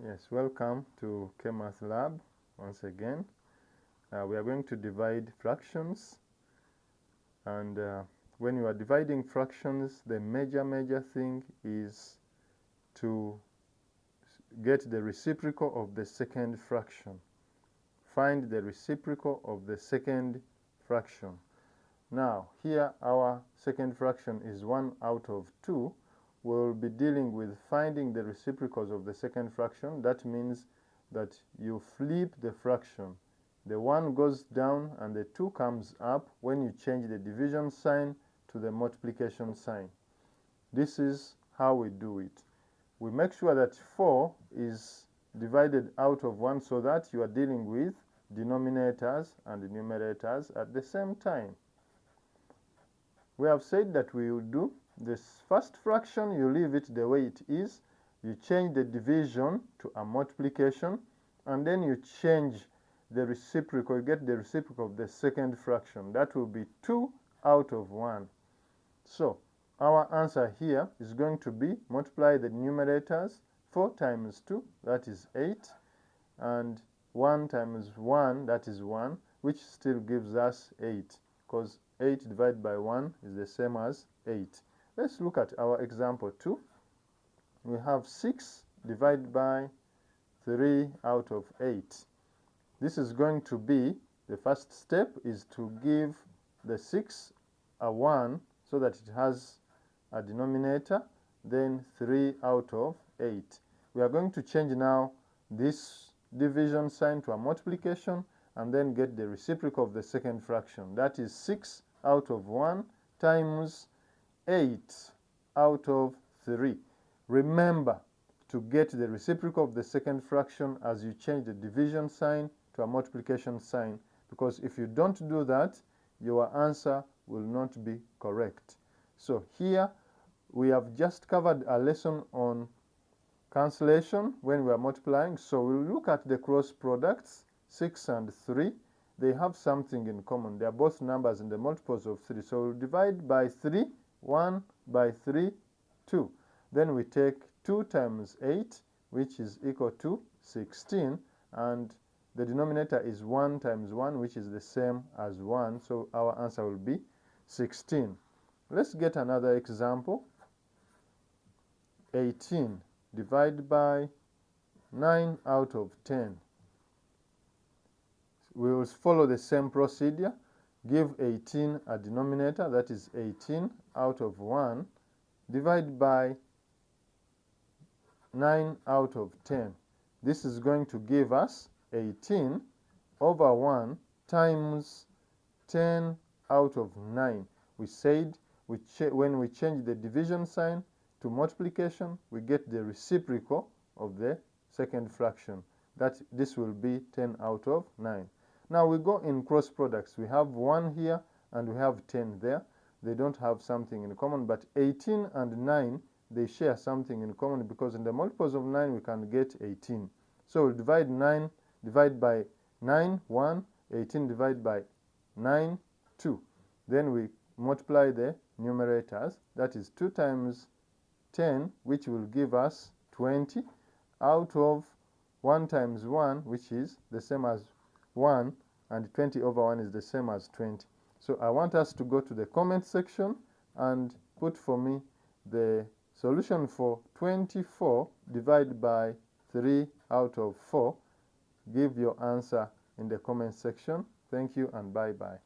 Yes, welcome to KMath Lab once again. We are going to divide fractions, and when you are dividing fractions, the major thing is to get the reciprocal of the second fraction. Find the reciprocal of the second fraction. Now, here our second fraction is 1 out of 2. We'll be dealing with finding the reciprocals of the second fraction. That means that you flip the fraction. The 1 goes down and the 2 comes up when you change the division sign to the multiplication sign. This is how we do it. We make sure that 4 is divided out of 1 so that you are dealing with denominators and numerators at the same time. We have said that we will do this first fraction, you leave it the way it is, you change the division to a multiplication, and then you change the reciprocal, you get the reciprocal of the second fraction. That will be 2 out of 1. So our answer here is going to be multiply the numerators. 4 times 2, that is 8, and 1 times 1, that is 1, which still gives us 8, because 8 divided by 1 is the same as 8. Let's look at our example 2. We have 6 divided by 3 out of 8. This is going to be, the first step is to give the 6 a 1 so that it has a denominator, then 3 out of 8. We are going to change now this division sign to a multiplication and then get the reciprocal of the second fraction. That is 6 out of 1 times 8 out of 3. Remember to get the reciprocal of the second fraction as you change the division sign to a multiplication sign, because if you don't do that, your answer will not be correct. So here we have just covered a lesson on cancellation when we are multiplying. So we'll look at the cross products. 6 and 3, they have something in common. They are both numbers in the multiples of 3. So we'll divide by 3, 1 by 3, 2. Then we take 2 times 8, which is equal to 16, and the denominator is 1 times 1, which is the same as 1. So our answer will be 16. Let's get another example. 18 divided by 9 out of 10. We will follow the same procedure. Give 18 a denominator, that is 18 out of 1, divide by 9 out of 10. This is going to give us 18 over 1 times 10 out of 9. We said when we change the division sign to multiplication, we get the reciprocal of the second fraction. That this will be 10 out of 9. Now we go in cross products. We have 1 here and we have 10 there. They don't have something in common, but 18 and 9, they share something in common, because in the multiples of 9 we can get 18. So we'll divide by 9, 1, 18 divided by 9, 2. Then we multiply the numerators. That is 2 times 10, which will give us 20, out of 1 times 1, which is the same as 1, and 20 over 1 is the same as 20. So I want us to go to the comment section and put for me the solution for 24 divided by 3 out of 4. Give your answer in the comment section. Thank you and bye-bye.